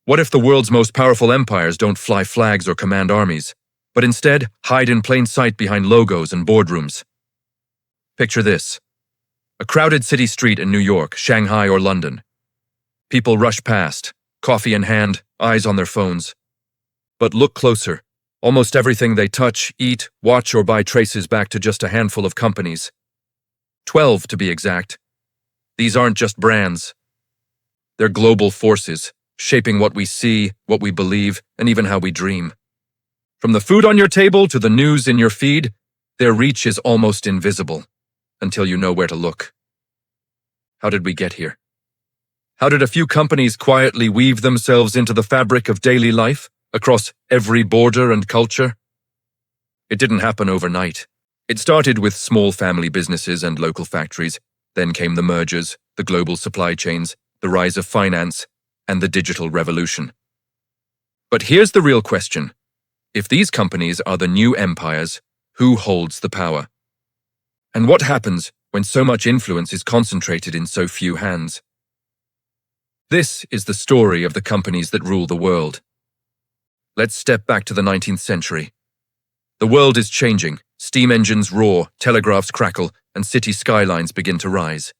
What if the world's most powerful empires don't fly flags or command armies, but instead hide in plain sight behind logos and boardrooms? Picture this. A crowded city street in New York, Shanghai, or London. People rush past, coffee in hand, eyes on their phones. But look closer. Almost everything they touch, eat, watch, or buy traces back to just a handful of companies. 12 to be exact. These aren't just brands. They're global forces, shaping what we see, what we believe, and even how we dream. From the food on your table to the news in your feed, their reach is almost invisible, until you know where to look. How did we get here? How did a few companies quietly weave themselves into the fabric of daily life, across every border and culture? It didn't happen overnight. It started with small family businesses and local factories. Then came the mergers, the global supply chains, the rise of finance, and the digital revolution. But here's the real question. If these companies are the new empires, who holds the power? And what happens when so much influence is concentrated in so few hands? This is the story of the companies that rule the world. Let's step back to the 19th century. The world is changing. Steam engines roar, telegraphs crackle, and city skylines begin to rise.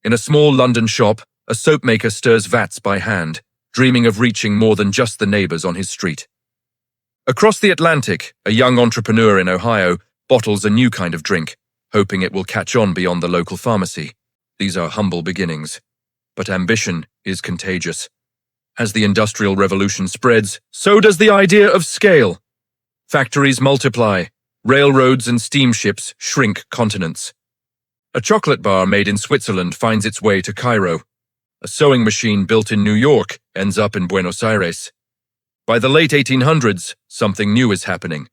In a small London shop, a soap maker stirs vats by hand, dreaming of reaching more than just the neighbors on his street. Across the Atlantic, a young entrepreneur in Ohio bottles a new kind of drink, hoping it will catch on beyond the local pharmacy. These are humble beginnings. But ambition is contagious. As the Industrial Revolution spreads, so does the idea of scale. Factories multiply. Railroads and steamships shrink continents. A chocolate bar made in Switzerland finds its way to Cairo. A sewing machine built in New York ends up in Buenos Aires. By the late 1800s, something new is happening.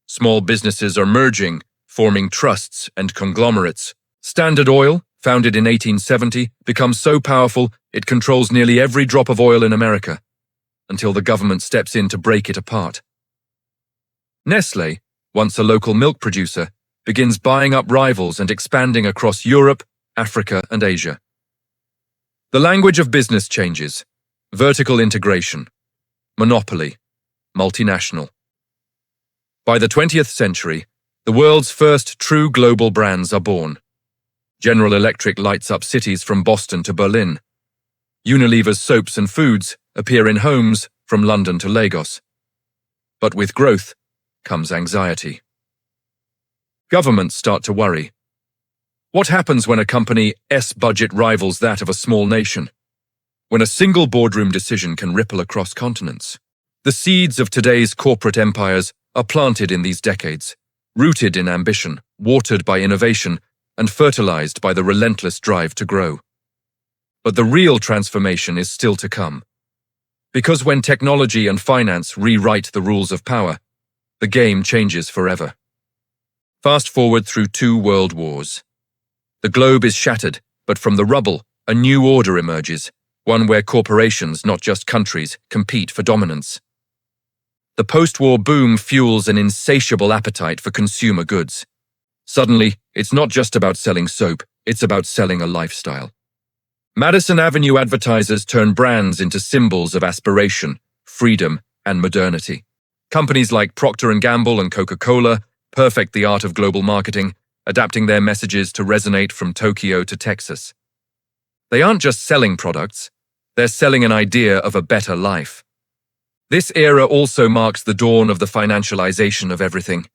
Small businesses are merging, forming trusts and conglomerates. Standard Oil, founded in 1870, becomes so powerful it controls nearly every drop of oil in America, until the government steps in to break it apart. Nestlé, once a local milk producer, begins buying up rivals and expanding across Europe, Africa, and Asia. The language of business changes. Vertical integration. Monopoly. Multinational. By the 20th century, the world's first true global brands are born. General Electric lights up cities from Boston to Berlin. Unilever's soaps and foods appear in homes from London to Lagos. But with growth comes anxiety. Governments start to worry. What happens when a company's budget rivals that of a small nation? When a single boardroom decision can ripple across continents? The seeds of today's corporate empires are planted in these decades, rooted in ambition, watered by innovation, and fertilized by the relentless drive to grow. But the real transformation is still to come. Because when technology and finance rewrite the rules of power, the game changes forever. Fast forward through 2 world wars. The globe is shattered, but from the rubble, a new order emerges, one where corporations, not just countries, compete for dominance. The post-war boom fuels an insatiable appetite for consumer goods. Suddenly, it's not just about selling soap, it's about selling a lifestyle. Madison Avenue advertisers turn brands into symbols of aspiration, freedom, and modernity. Companies like Procter & Gamble and Coca-Cola perfect the art of global marketing, adapting their messages to resonate from Tokyo to Texas. They aren't just selling products, they're selling an idea of a better life. This era also marks the dawn of the financialization of everything.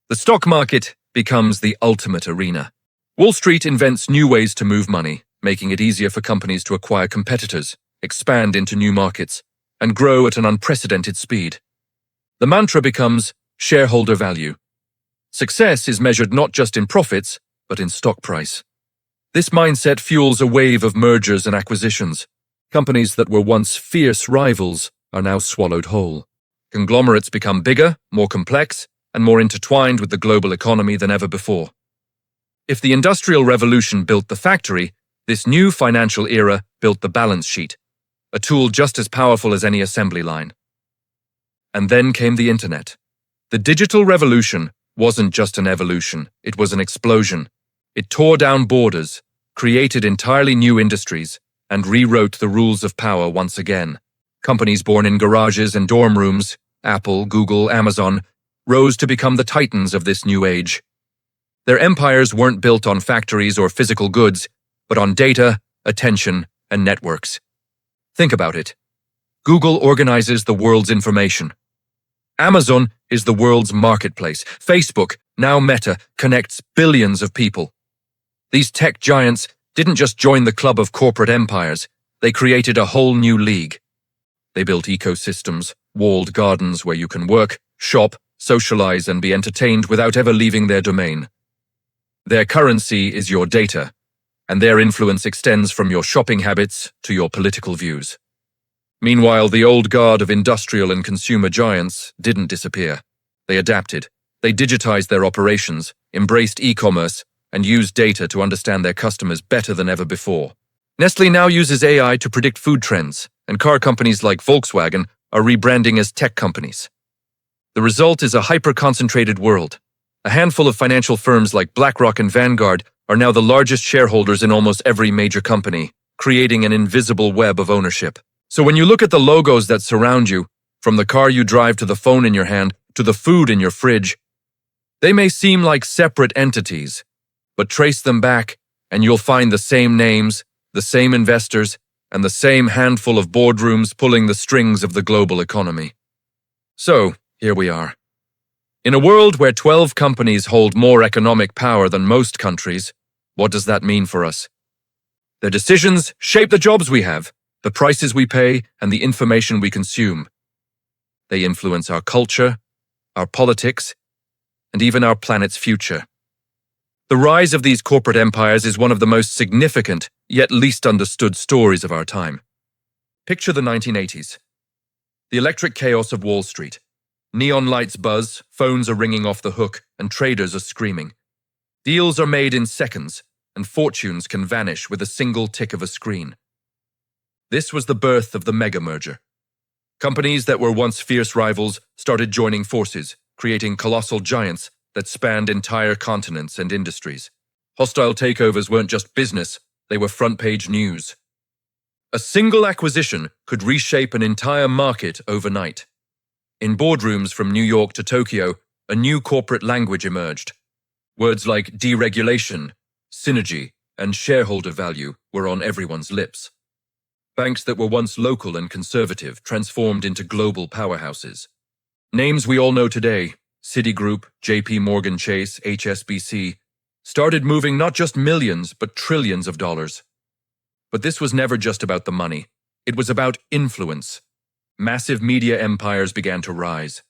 The stock market becomes the ultimate arena. Wall Street invents new ways to move money, making it easier for companies to acquire competitors, expand into new markets, and grow at an unprecedented speed. The mantra becomes shareholder value. Success is measured not just in profits, but in stock price. This mindset fuels a wave of mergers and acquisitions. Companies that were once fierce rivals are now swallowed whole. Conglomerates become bigger, more complex, and more intertwined with the global economy than ever before. If the Industrial Revolution built the factory, this new financial era built the balance sheet, a tool just as powerful as any assembly line. And then came the internet. The digital revolution wasn't just an evolution, it was an explosion. It tore down borders, created entirely new industries, and rewrote the rules of power once again. Companies born in garages and dorm rooms, Apple, Google, Amazon, rose to become the titans of this new age. Their empires weren't built on factories or physical goods, but on data, attention, and networks. Think about it. Google organizes the world's information. Amazon is the world's marketplace. Facebook, now Meta, connects billions of people. These tech giants didn't just join the club of corporate empires, they created a whole new league. They built ecosystems, walled gardens where you can work, shop, socialize, and be entertained without ever leaving their domain. Their currency is your data, and their influence extends from your shopping habits to your political views. Meanwhile, the old guard of industrial and consumer giants didn't disappear. They adapted. They digitized their operations, embraced e-commerce, and used data to understand their customers better than ever before. Nestlé now uses AI to predict food trends, and car companies like Volkswagen are rebranding as tech companies. The result is a hyper-concentrated world. A handful of financial firms like BlackRock and Vanguard are now the largest shareholders in almost every major company, creating an invisible web of ownership. So when you look at the logos that surround you, from the car you drive to the phone in your hand to the food in your fridge, they may seem like separate entities, but trace them back and you'll find the same names, the same investors, and the same handful of boardrooms pulling the strings of the global economy. So, here we are. In a world where 12 companies hold more economic power than most countries, what does that mean for us? Their decisions shape the jobs we have, the prices we pay, and the information we consume. They influence our culture, our politics, and even our planet's future. The rise of these corporate empires is one of the most significant, yet least understood stories of our time. Picture the 1980s. The electric chaos of Wall Street. Neon lights buzz, phones are ringing off the hook, and traders are screaming. Deals are made in seconds, and fortunes can vanish with a single tick of a screen. This was the birth of the mega merger. Companies that were once fierce rivals started joining forces, creating colossal giants that spanned entire continents and industries. Hostile takeovers weren't just business, they were front-page news. A single acquisition could reshape an entire market overnight. In boardrooms from New York to Tokyo, a new corporate language emerged. Words like deregulation, synergy, and shareholder value were on everyone's lips. Banks that were once local and conservative transformed into global powerhouses. Names we all know today, Citigroup, JP Morgan Chase, HSBC, started moving not just millions but trillions of dollars. But this was never just about the money. It was about influence. Massive media empires began to rise.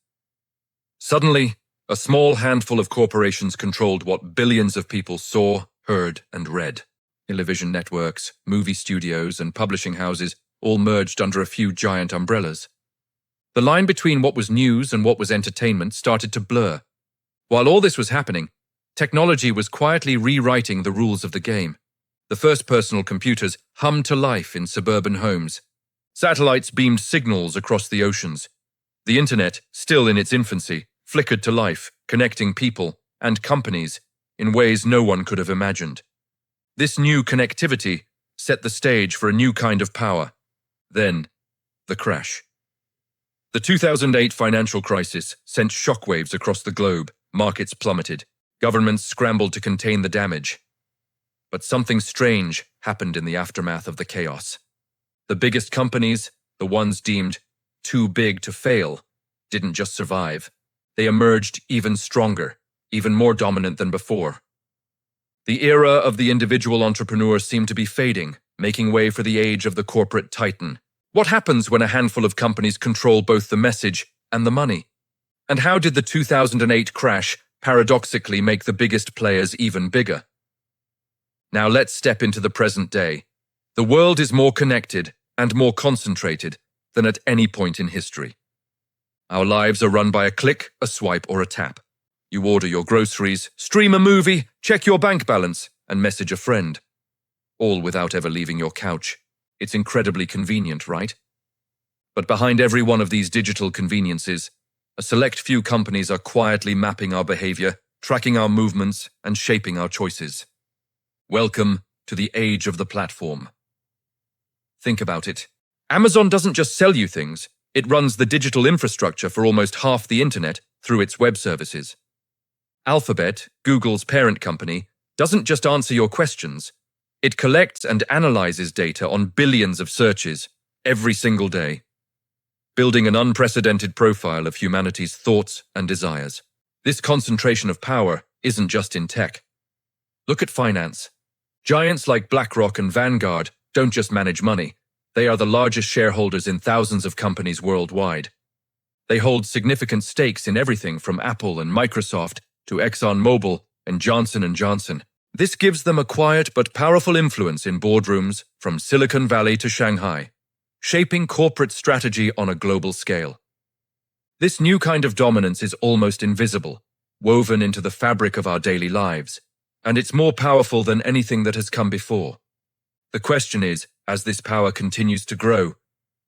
Suddenly, a small handful of corporations controlled what billions of people saw, heard, and read. Television networks, movie studios, and publishing houses all merged under a few giant umbrellas. The line between what was news and what was entertainment started to blur. While all this was happening, technology was quietly rewriting the rules of the game. The first personal computers hummed to life in suburban homes. Satellites beamed signals across the oceans. The internet, still in its infancy, flickered to life, connecting people and companies in ways no one could have imagined. This new connectivity set the stage for a new kind of power. Then, the crash. The 2008 financial crisis sent shockwaves across the globe. Markets plummeted. Governments scrambled to contain the damage. But something strange happened in the aftermath of the chaos. The biggest companies, the ones deemed too big to fail, didn't just survive. They emerged even stronger, even more dominant than before. The era of the individual entrepreneur seemed to be fading, making way for the age of the corporate titan. What happens when a handful of companies control both the message and the money? And how did the 2008 crash paradoxically make the biggest players even bigger? Now let's step into the present day. The world is more connected and more concentrated than at any point in history. Our lives are run by a click, a swipe, or a tap. You order your groceries, stream a movie, check your bank balance, and message a friend. All without ever leaving your couch. It's incredibly convenient, right? But behind every one of these digital conveniences, a select few companies are quietly mapping our behavior, tracking our movements, and shaping our choices. Welcome to the age of the platform. Think about it. Amazon doesn't just sell you things, it runs the digital infrastructure for almost half the internet through its web services. Alphabet, Google's parent company, doesn't just answer your questions, it collects and analyzes data on billions of searches every single day, building an unprecedented profile of humanity's thoughts and desires. This concentration of power isn't just in tech. Look at finance. Giants like BlackRock and Vanguard don't just manage money, they are the largest shareholders in thousands of companies worldwide. They hold significant stakes in everything from Apple and Microsoft to ExxonMobil and Johnson & Johnson. This gives them a quiet but powerful influence in boardrooms from Silicon Valley to Shanghai, shaping corporate strategy on a global scale. This new kind of dominance is almost invisible, woven into the fabric of our daily lives, and it's more powerful than anything that has come before. The question is, as this power continues to grow,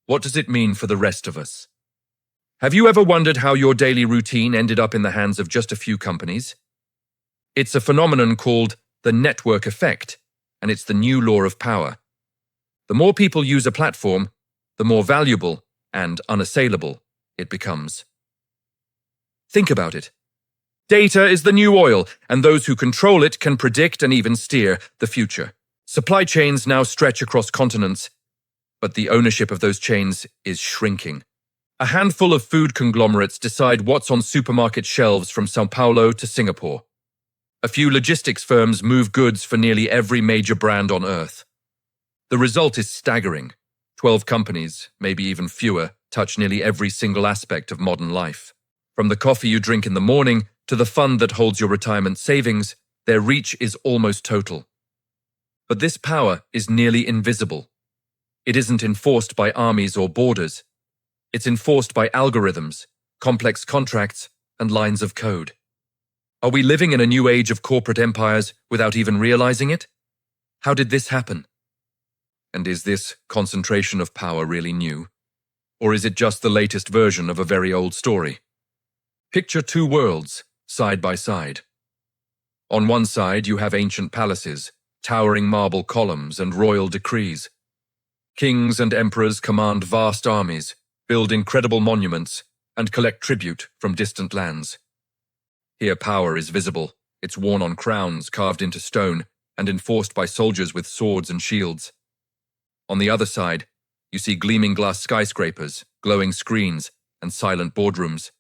what does it mean for the rest of us? Have you ever wondered how your daily routine ended up in the hands of just a few companies? It's a phenomenon called the network effect, and it's the new law of power. The more people use a platform, the more valuable and unassailable it becomes. Think about it. Data is the new oil, and those who control it can predict and even steer the future. Supply chains now stretch across continents, but the ownership of those chains is shrinking. A handful of food conglomerates decide what's on supermarket shelves from São Paulo to Singapore. A few logistics firms move goods for nearly every major brand on Earth. The result is staggering. 12 companies, maybe even fewer, touch nearly every single aspect of modern life. From the coffee you drink in the morning to the fund that holds your retirement savings, their reach is almost total. But this power is nearly invisible. It isn't enforced by armies or borders. It's enforced by algorithms, complex contracts, and lines of code. Are we living in a new age of corporate empires without even realizing it? How did this happen? And is this concentration of power really new? Or is it just the latest version of a very old story? Picture two worlds, side by side. On one side, you have ancient palaces, towering marble columns, and royal decrees. Kings and emperors command vast armies, build incredible monuments, and collect tribute from distant lands. Here power is visible, it's worn on crowns carved into stone and enforced by soldiers with swords and shields. On the other side, you see gleaming glass skyscrapers, glowing screens, and silent boardrooms.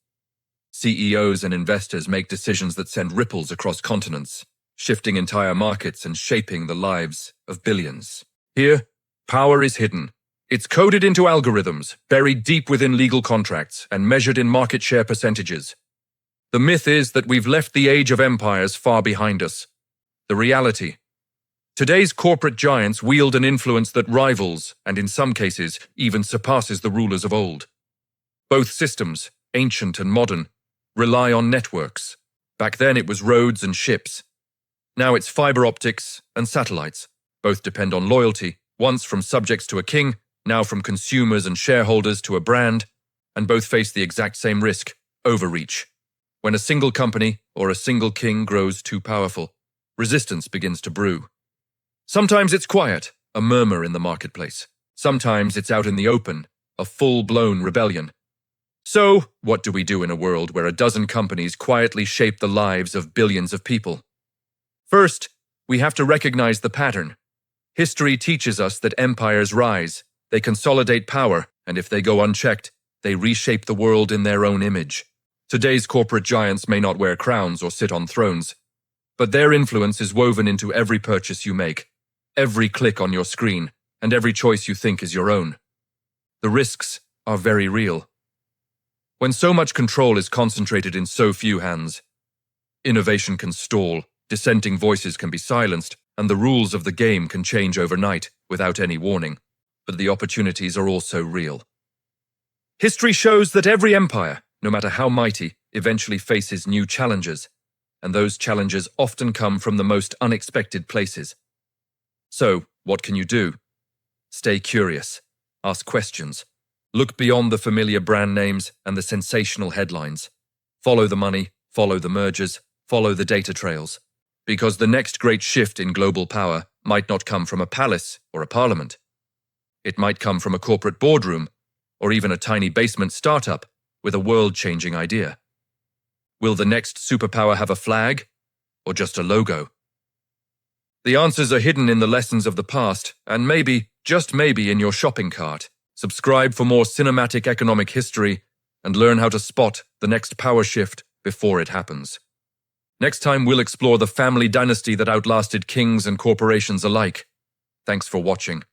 CEOs and investors make decisions that send ripples across continents, shifting entire markets and shaping the lives of billions. Here, power is hidden. It's coded into algorithms, buried deep within legal contracts, and measured in market share percentages. The myth is that we've left the age of empires far behind us. The reality: today's corporate giants wield an influence that rivals, and in some cases, even surpasses the rulers of old. Both systems, ancient and modern, rely on networks. Back then it was roads and ships. Now it's fiber optics and satellites. Both depend on loyalty, once from subjects to a king, now from consumers and shareholders to a brand, and both face the exact same risk: overreach. When a single company or a single king grows too powerful, resistance begins to brew. Sometimes it's quiet, a murmur in the marketplace. Sometimes it's out in the open, a full-blown rebellion. So, what do we do in a world where a dozen companies quietly shape the lives of billions of people? First, we have to recognize the pattern. History teaches us that empires rise, they consolidate power, and if they go unchecked, they reshape the world in their own image. Today's corporate giants may not wear crowns or sit on thrones, but their influence is woven into every purchase you make, every click on your screen, and every choice you think is your own. The risks are very real. When so much control is concentrated in so few hands, innovation can stall, dissenting voices can be silenced, and the rules of the game can change overnight without any warning. But the opportunities are also real. History shows that every empire, no matter how mighty, eventually faces new challenges, and those challenges often come from the most unexpected places. So, what can you do? Stay curious, ask questions, look beyond the familiar brand names and the sensational headlines. Follow the money, follow the mergers, follow the data trails. Because the next great shift in global power might not come from a palace or a parliament. It might come from a corporate boardroom, or even a tiny basement startup with a world-changing idea. Will the next superpower have a flag, or just a logo? The answers are hidden in the lessons of the past, and maybe, just maybe, in your shopping cart. Subscribe for more cinematic economic history and learn how to spot the next power shift before it happens. Next time, we'll explore the family dynasty that outlasted kings and corporations alike. Thanks for watching.